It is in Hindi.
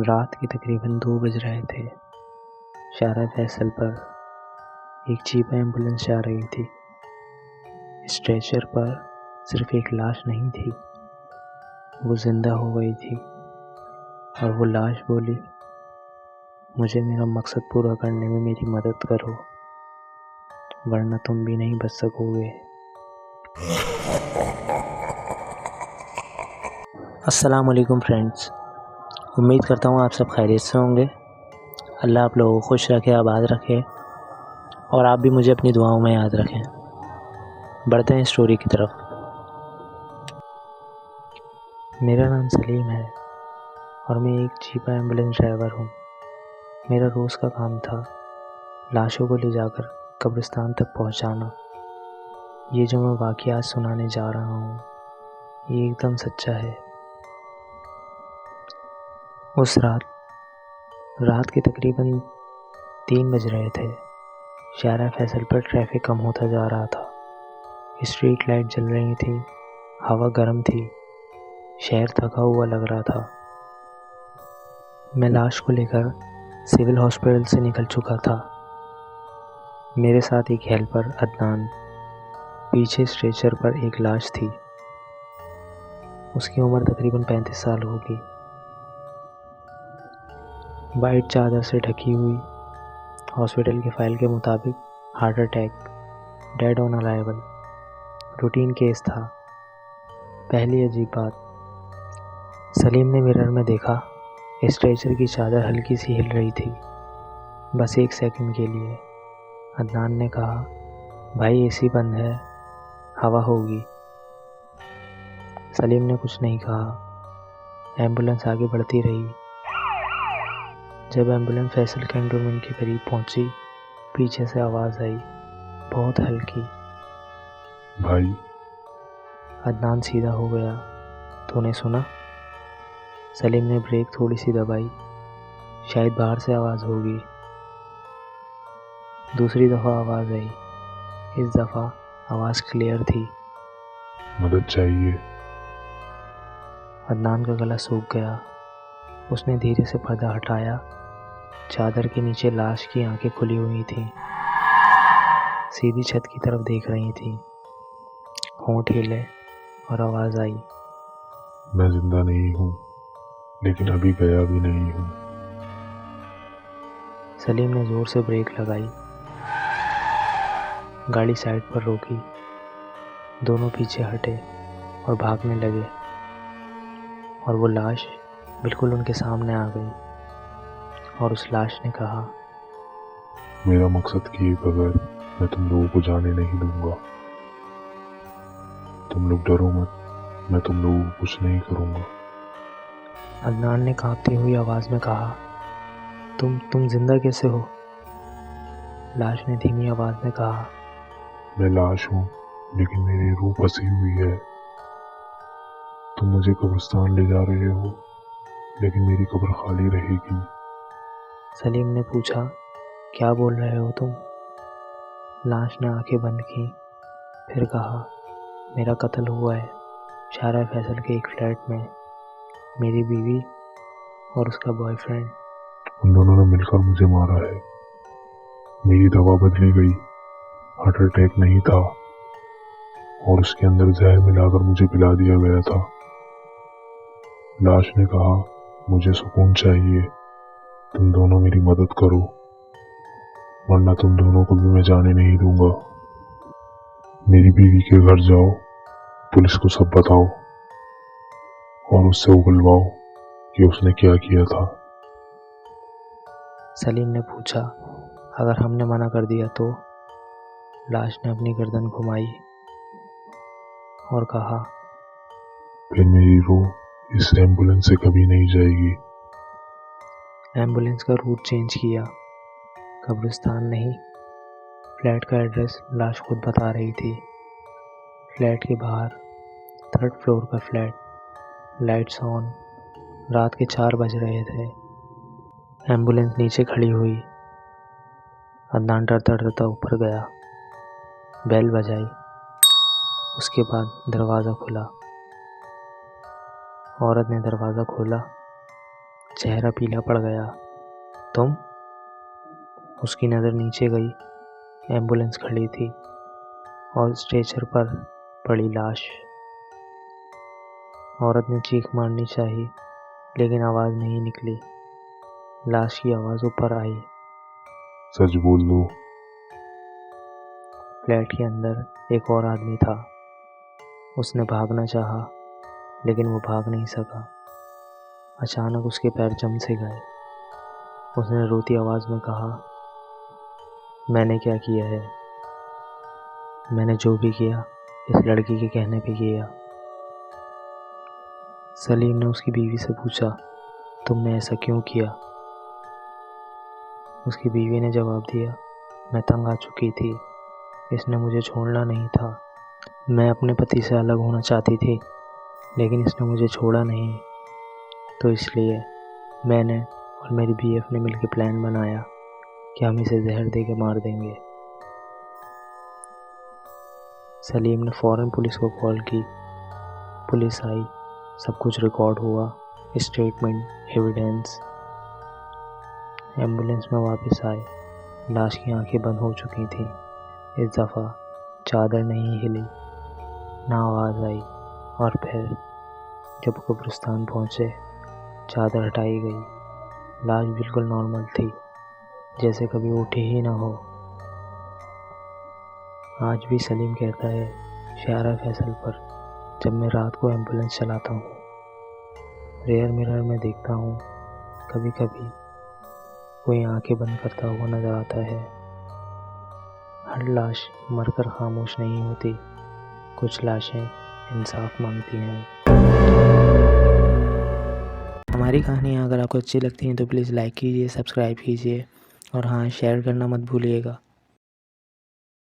रात के तकरीबन 2 बज रहे थे। शारा फैसल पर एक जीप एम्बुलेंस जा रही थी। स्ट्रेचर पर सिर्फ एक लाश नहीं थी, वो जिंदा हो गई थी। और वो लाश बोली, मुझे मेरा मकसद पूरा करने में मेरी मदद करो, वरना तुम भी नहीं बच सकोगे। अस्सलाम वालेकुम फ्रेंड्स, उम्मीद करता हूँ आप सब खैरियत से होंगे। अल्लाह आप लोगों को खुश रखे, आबाद रखे और आप भी मुझे अपनी दुआओं में याद रखें। बढ़ते हैं स्टोरी की तरफ। मेरा नाम सलीम है और मैं एक जीप एम्बुलेंस ड्राइवर हूँ। मेरा रोज़ का काम था लाशों को ले जाकर कब्रिस्तान तक पहुँचाना। ये जो मैं वाक़या आज सुनाने जा रहा हूँ, ये एकदम सच्चा है। उस रात के तकरीबन 3 बज रहे थे। शारा फैसल पर ट्रैफिक कम होता जा रहा था। स्ट्रीट लाइट जल रही थी, हवा गर्म थी, शहर थका हुआ लग रहा था। मैं लाश को लेकर सिविल हॉस्पिटल से निकल चुका था। मेरे साथ एक हेल्पर अदनान, पीछे स्ट्रेचर पर एक लाश थी। उसकी उम्र तकरीबन 35 साल होगी। वाइट चादर से ढकी हुई। हॉस्पिटल की फाइल के मुताबिक heart attack, dead on arrival, routine case था। पहली अजीब बात, सलीम ने मिरर में देखा, स्ट्रेचर की चादर हल्की सी हिल रही थी, बस 1 सेकंड के लिए। अदनान ने कहा, भाई एसी बंद है, हवा होगी। सलीम ने कुछ नहीं कहा। एम्बुलेंस आगे बढ़ती रही। जब एम्बुलेंस फैसल कैंटोनमेंट के करीब पहुंची, पीछे से आवाज़ आई, बहुत हल्की, भाई। अदनान सीधा हो गया। तूने सुना? सलीम ने ब्रेक थोड़ी सी दबाई, शायद बाहर से आवाज़ होगी। दूसरी दफ़ा आवाज़ आई। इस दफ़ा आवाज़ क्लियर थी, मदद चाहिए। अदनान का गला सूख गया। उसने धीरे से पर्दा हटाया। चादर के नीचे लाश की आंखें खुली हुई थीं, सीधी छत की तरफ देख रही थीं। होंठ हिले और आवाज़ आई, मैं जिंदा नहीं हूँ, लेकिन अभी गया भी नहीं हूँ। सलीम ने ज़ोर से ब्रेक लगाई, गाड़ी साइड पर रोकी। दोनों पीछे हटे और भागने लगे, और वो लाश बिल्कुल उनके सामने आ गई। और उस लाश ने कहा, मेरा मकसद किए बगैर मैं तुम लोगों को जाने नहीं दूंगा। तुम लोग डरो मत, मैं तुम लोगों को कुछ नहीं करूंगा। अदनान ने कांपती हुई आवाज़ में कहा, तुम जिंदा कैसे हो? लाश ने धीमी आवाज़ में कहा, मैं लाश हूँ, लेकिन मेरी रूह फंसी हुई है। तुम मुझे कब्रिस्तान ले जा रहे हो, लेकिन मेरी कब्र खाली रहेगी। सलीम ने पूछा, क्या बोल रहे हो तुम? लाश ने आंखें बंद की, फिर कहा, मेरा कत्ल हुआ है शारा फैसल के एक फ्लैट में। मेरी बीवी और उसका बॉयफ्रेंड। उन दोनों ने मिलकर मुझे मारा है। मेरी दवा बदली गई, हार्ट अटैक नहीं था, और उसके अंदर जहर मिलाकर मुझे पिला दिया गया था। लाश ने कहा, मुझे सुकून चाहिए, तुम दोनों मेरी मदद करो, वरना तुम दोनों को भी मैं जाने नहीं दूंगा। मेरी बीवी के घर जाओ, पुलिस को सब बताओ और उससे उगलवाओ कि उसने क्या किया था। सलीम ने पूछा, अगर हमने मना कर दिया तो? लाश ने अपनी गर्दन घुमाई और कहा, फिर मेरी रूह इस एम्बुलेंस से कभी नहीं जाएगी। एम्बुलेंस का रूट चेंज किया। कब्रिस्तान नहीं, फ्लैट का एड्रेस लाश खुद बता रही थी। फ्लैट के बाहर, 3rd फ्लोर का फ्लैट, लाइट्स ऑन। रात के 4 बज रहे थे। एम्बुलेंस नीचे खड़ी हुई। अदनान डरता डरता ऊपर गया। बेल बजाई, उसके बाद दरवाज़ा खुला। औरत ने दरवाज़ा खोला चेहरा पीला पड़ गया। तुम? उसकी नज़र नीचे गई। एम्बुलेंस खड़ी थी और स्ट्रेचर पर पड़ी लाश। औरत ने चीख मारनी चाहिए, लेकिन आवाज़ नहीं निकली। लाश की आवाज़ ऊपर आई। सच बोल दो। फ्लैट के अंदर एक और आदमी था। उसने भागना चाहा, लेकिन वो भाग नहीं सका। अचानक उसके पैर जम से गए। उसने रोती आवाज़ में कहा, मैंने क्या किया है? मैंने जो भी किया इस लड़की के कहने पे किया। सलीम ने उसकी बीवी से पूछा, तुमने ऐसा क्यों किया? उसकी बीवी ने जवाब दिया, मैं तंग आ चुकी थी। इसने मुझे छोड़ना नहीं था। मैं अपने पति से अलग होना चाहती थी, लेकिन इसने मुझे छोड़ा नहीं। तो इसलिए मैंने और मेरी बीएफ ने मिलकर प्लान बनाया कि हम इसे जहर दे के मार देंगे। सलीम ने फ़ौरन पुलिस को कॉल की। पुलिस आई, सब कुछ रिकॉर्ड हुआ, स्टेटमेंट, एविडेंस। एम्बुलेंस में वापस आए। लाश की आंखें बंद हो चुकी थीं। इस दफ़ा चादर नहीं हिली, ना आवाज़ आई। और फिर जब कब्रिस्तान पहुँचे, चादर हटाई गई। लाश बिल्कुल नॉर्मल थी, जैसे कभी उठी ही ना हो। आज भी सलीम कहता है, शारा फैसल पर जब मैं रात को एम्बुलेंस चलाता हूँ, रेयर मिरर में देखता हूँ, कभी कभी कोई आंखें बंद करता हुआ नजर आता है। हर लाश मरकर खामोश नहीं होती। कुछ लाशें इंसाफ मांगती हैं। हमारी कहानियाँ अगर आपको अच्छी लगती हैं तो प्लीज़ लाइक कीजिए, सब्सक्राइब कीजिए और हाँ, शेयर करना मत भूलिएगा।